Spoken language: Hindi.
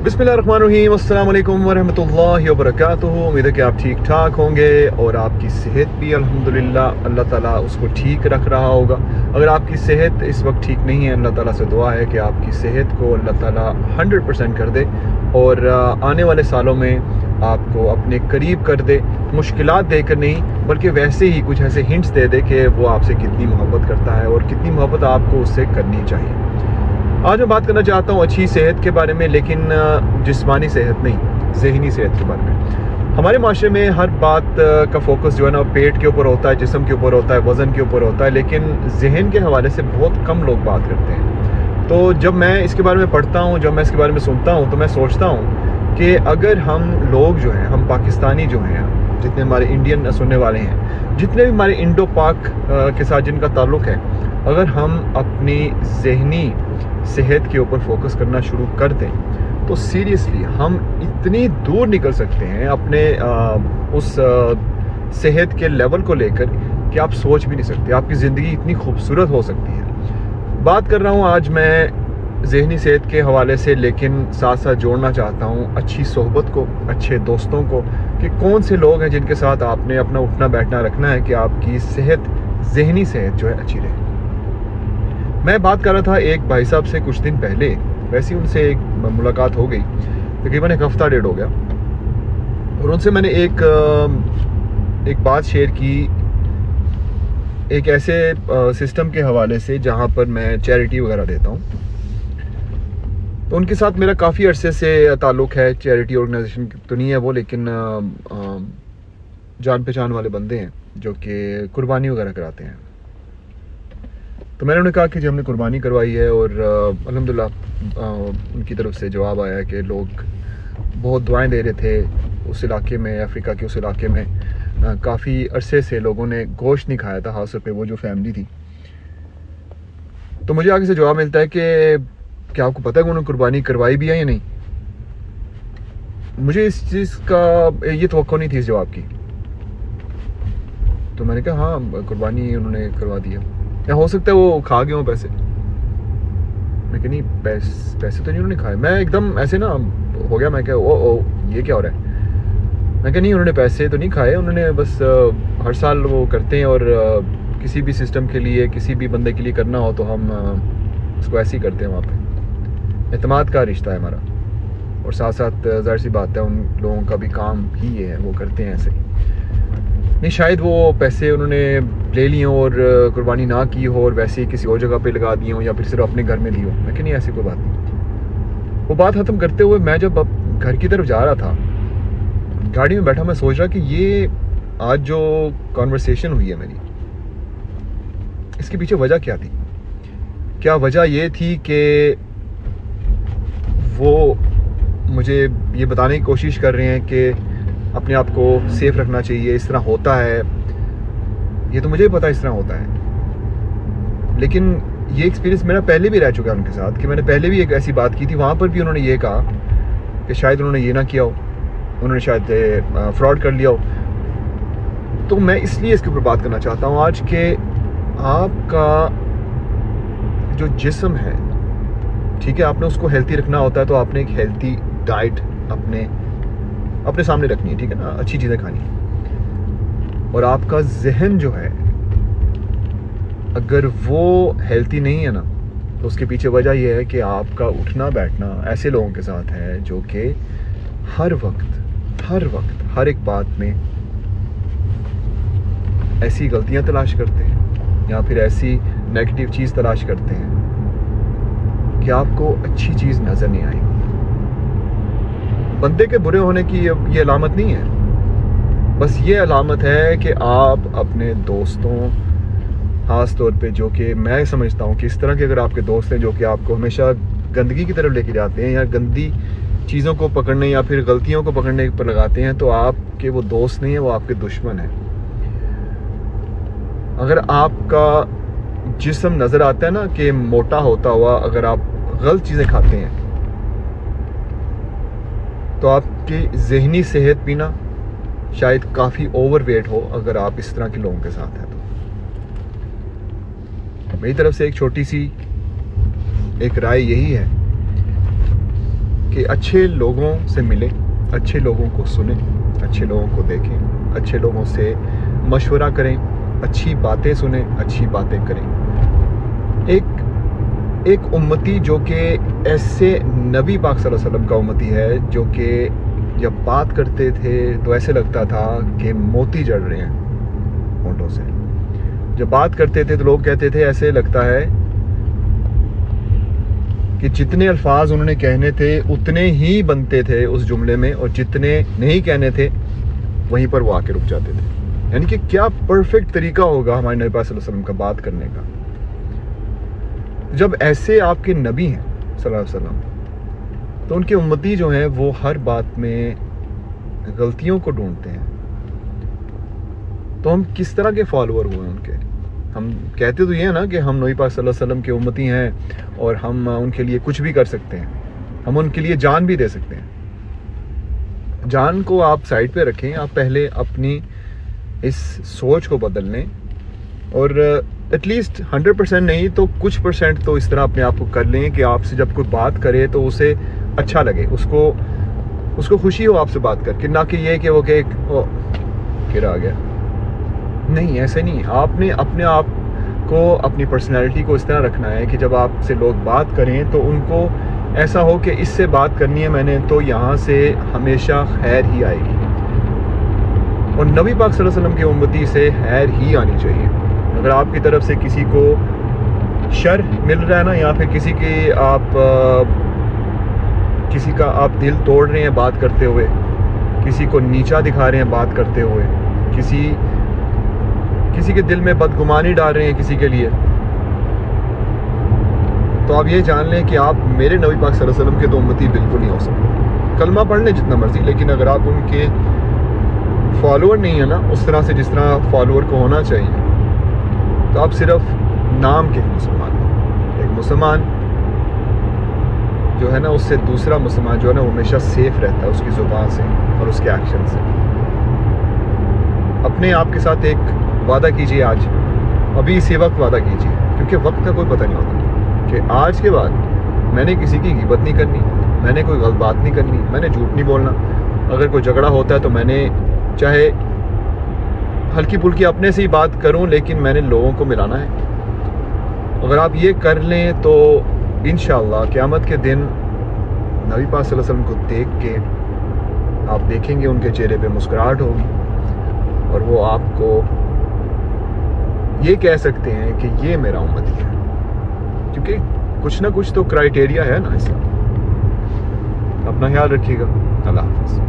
बिस्मिल्लाहिर्रहमानिर्रहीम, अस्सलाम वालेकुम वरहमतुल्लाहि वबरकातुहू। उम्मीद है कि आप ठीक ठाक होंगे और आपकी सेहत भी अल्हम्दुलिल्लाह अल्लाह ताला उसको ठीक रख रहा होगा। अगर आपकी सेहत इस वक्त ठीक नहीं है, अल्लाह ताला से दुआ है कि आपकी सेहत को अल्लाह ताला 100% कर दे और आने वाले सालों में आपको अपने करीब कर दे। मुश्किलात देकर नहीं बल्कि वैसे ही कुछ ऐसे हिंट्स दे दे कि वो आपसे कितनी मोहब्बत करता है और कितनी मोहब्बत आपको उससे करनी चाहिए। आज मैं बात करना चाहता हूँ अच्छी सेहत के बारे में, लेकिन जिस्मानी सेहत नहीं, ज़हनी सेहत के बारे में। हमारे माशरे में हर बात का फोकस जो है ना पेट के ऊपर होता है, जिस्म के ऊपर होता है, वज़न के ऊपर होता है, लेकिन जहन के हवाले से बहुत कम लोग बात करते हैं। तो जब मैं इसके बारे में पढ़ता हूँ, जब मैं इसके बारे में सुनता हूँ, तो मैं सोचता हूँ कि अगर हम लोग जो हैं, हम पाकिस्तानी जो हैं, जितने हमारे इंडियन सुनने वाले हैं, जितने भी हमारे इंडो पाक के साथ जिनका ताल्लुक़ है, अगर हम अपनी ज़हनी सेहत के ऊपर फोकस करना शुरू कर दें तो सीरियसली हम इतनी दूर निकल सकते हैं अपने उस सेहत के लेवल को लेकर कि आप सोच भी नहीं सकते। आपकी ज़िंदगी इतनी खूबसूरत हो सकती है। बात कर रहा हूँ आज मैं ज़हनी सेहत के हवाले से, लेकिन साथ साथ जोड़ना चाहता हूँ अच्छी सोहबत को, अच्छे दोस्तों को, कि कौन से लोग हैं जिनके साथ आपने अपना उठना बैठना रखना है कि आपकी सेहत, ज़हनी सेहत जो है अच्छी रहे। मैं बात कर रहा था एक भाई साहब से कुछ दिन पहले, वैसे ही उनसे एक मुलाकात हो गई, तकरीबन एक हफ्ता डेढ़ हो गया, और उनसे मैंने एक बात शेयर की एक ऐसे सिस्टम के हवाले से जहां पर मैं चैरिटी वगैरह देता हूं। तो उनके साथ मेरा काफ़ी अरसे से ताल्लुक़ है। चैरिटी ऑर्गेनाइजेशन तो नहीं है वो, लेकिन जान पहचान वाले बंदे हैं जो कि कुर्बानी वगैरह कराते हैं। तो मैंने उन्हें कहा कि जो हमने कुर्बानी करवाई है और अल्हम्दुलिल्लाह उनकी तरफ से जवाब आया है कि लोग बहुत दुआएं दे रहे थे। उस इलाके में, अफ्रीका के उस इलाके में काफ़ी अरसे से लोगों ने गोश्त नहीं खाया था, खास तौर पे वो जो फैमिली थी। तो मुझे आगे से जवाब मिलता है कि क्या आपको पता है कि उन्होंने कुर्बानी करवाई भी है या नहीं। मुझे इस चीज़ का ये तवक्को नहीं थी इस जवाब की। तो मैंने कहा हाँ, कुर्बानी उन्होंने करवा दिया, या हो सकता है वो खा गए हों पैसे। मैं कहा नहीं, पैसे तो नहीं उन्होंने खाए। मैं एकदम ऐसे ना हो गया, मैं क्या ओ ये क्या हो रहा है। मैं कहा नहीं, उन्होंने पैसे तो नहीं खाए, उन्होंने बस हर साल वो करते हैं और किसी भी सिस्टम के लिए, किसी भी बंदे के लिए करना हो तो हम उसको ऐसे ही करते हैं। वहाँ पे एतमाद का रिश्ता है हमारा, और साथ साथ ज़ाहिर सी बात है उन लोगों का भी काम ही ये है, वो करते हैं ऐसे ही। नहीं, शायद वो पैसे उन्होंने ले लिए और कुर्बानी ना की हो और वैसे ही किसी और जगह पे लगा दिए हो, या फिर सिर्फ अपने घर में दी हो। मैं कि नहीं, ऐसी कोई बात नहीं। वो बात ख़त्म करते हुए मैं जब अब घर की तरफ जा रहा था, गाड़ी में बैठा, मैं सोच रहा कि ये आज जो कॉन्वर्सेशन हुई है मेरी, इसके पीछे वजह क्या थी। क्या वजह ये थी कि वो मुझे ये बताने की कोशिश कर रहे हैं कि अपने आप को सेफ रखना चाहिए, इस तरह होता है। ये तो मुझे भी पता है इस तरह होता है, लेकिन ये एक्सपीरियंस मेरा पहले भी रह चुका है उनके साथ, कि मैंने पहले भी एक ऐसी बात की थी। वहाँ पर भी उन्होंने ये कहा कि शायद उन्होंने ये ना किया हो, उन्होंने शायद फ्रॉड कर लिया हो। तो मैं इसलिए इसके ऊपर बात करना चाहता हूँ आज कि आपका जो जिस्म है, ठीक है, आपने उसको हेल्थी रखना होता है, तो आपने एक हेल्थी डाइट अपने सामने रखनी है, ठीक है ना, अच्छी चीज़ें खानी है। और आपका जहन जो है, अगर वो हेल्थी नहीं है ना, तो उसके पीछे वजह यह है कि आपका उठना बैठना ऐसे लोगों के साथ है जो कि हर वक्त हर एक बात में ऐसी गलतियां तलाश करते हैं या फिर ऐसी नेगेटिव चीज़ तलाश करते हैं कि आपको अच्छी चीज़ नज़र नहीं आएगी। बंदे के बुरे होने की ये अलामत नहीं है, बस ये अलामत है कि आप अपने दोस्तों, ख़ास तौर पे जो कि मैं समझता हूँ कि इस तरह के अगर आपके दोस्त हैं जो कि आपको हमेशा गंदगी की तरफ लेके जाते हैं या गंदी चीज़ों को पकड़ने या फिर गलतियों को पकड़ने पर लगाते हैं, तो आपके वो दोस्त नहीं है, वो आपके दुश्मन हैं। अगर आपका जिस्म नज़र आता है ना कि मोटा होता हुआ, अगर आप गलत चीज़ें खाते हैं, तो आपकी ज़हनी सेहत भी ना शायद काफ़ी ओवरवेट हो अगर आप इस तरह के लोगों के साथ हैं। तो मेरी तरफ से एक छोटी सी एक राय यही है कि अच्छे लोगों से मिलें, अच्छे लोगों को सुनें, अच्छे लोगों को देखें, अच्छे लोगों से मशवरा करें, अच्छी बातें सुनें, अच्छी बातें करें। एक उम्मती जो कि ऐसे नबी पाक सल्लल्लाहु अलैहि वसल्लम का उम्मती है, जो कि जब बात करते थे तो ऐसे लगता था कि मोती जड़ रहे हैं होंठों से। जब बात करते थे तो लोग कहते थे ऐसे लगता है कि जितने अल्फाज उन्होंने कहने थे उतने ही बनते थे उस जुमले में, और जितने नहीं कहने थे वहीं पर वो आके रुक जाते थे। यानी कि क्या परफेक्ट तरीका होगा हमारे नबी पाक सल्लल्लाहु अलैहि वसल्लम का बात करने का। जब ऐसे आपके नबी हैं सल्लल्लाहु अलैहि वसल्लम, तो उनके उम्मती जो हैं वो हर बात में गलतियों को ढूंढते हैं। तो हम किस तरह के फॉलोअर हुए उनके? हम कहते तो ये है ना कि हम नबी पाक सल्लल्लाहु अलैहि वसल्लम के उम्मती हैं और हम उनके लिए कुछ भी कर सकते हैं, हम उनके लिए जान भी दे सकते हैं। जान को आप साइड पे रखें, आप पहले अपनी इस सोच को बदल लें, और एटलीस्ट 100% नहीं तो कुछ % तो इस तरह अपने आप को कर लें कि आपसे जब कोई बात करे तो उसे अच्छा लगे, उसको खुशी हो आपसे बात करके, ना कि ये कि वो कि गिरा गया। नहीं, ऐसे नहीं। आपने अपने आप को, अपनी पर्सनैलिटी को इस तरह रखना है कि जब आपसे लोग बात करें तो उनको ऐसा हो कि इससे बात करनी है मैंने तो यहाँ से हमेशा खैर ही आएगी, और नबी पाक सल्लल्लाहु अलैहि वसल्लम की उम्मती से खैर ही आनी चाहिए। अगर आपकी तरफ से किसी को शर मिल रहा है ना, या फिर किसी का आप दिल तोड़ रहे हैं बात करते हुए, किसी को नीचा दिखा रहे हैं बात करते हुए, किसी के दिल में बदगुमानी डाल रहे हैं किसी के लिए, तो आप ये जान लें कि आप मेरे नबी पाक सल्लल्लाहु अलैहि वसल्लम के तो उम्मती बिल्कुल नहीं हो सकते। कलमा पढ़ लें जितना मर्जी, लेकिन अगर आप उनके फॉलोअर नहीं है ना उस तरह से जिस तरह फॉलोअर को होना चाहिए, तो आप सिर्फ नाम के मुसलमान हैं। एक मुसलमान जो है ना, उससे दूसरा मुसलमान जो है ना, वो हमेशा सेफ रहता है उसकी ज़ुबान से और उसके एक्शन से। अपने आप के साथ एक वादा कीजिए आज, अभी इसी वक्त वादा कीजिए, क्योंकि वक्त का कोई पता नहीं होता, कि आज के बाद मैंने किसी की गिबत नहीं करनी, मैंने कोई गलत बात नहीं करनी, मैंने झूठ नहीं बोलना। अगर कोई झगड़ा होता है तो मैंने चाहे हल्की फुल्की अपने से ही बात करूं, लेकिन मैंने लोगों को मिलाना है। अगर आप ये कर लें तो इंशाअल्लाह क़यामत के दिन नबी पाक सल्लल्लाहु अलैहि वसल्लम को देख के आप देखेंगे उनके चेहरे पे मुस्कुराहट होगी, और वो आपको ये कह सकते हैं कि ये मेरा उम्मती है, क्योंकि कुछ ना कुछ तो क्राइटेरिया है ना इसका। अपना ख्याल रखिएगा। अल्लाह हाफ़िज़।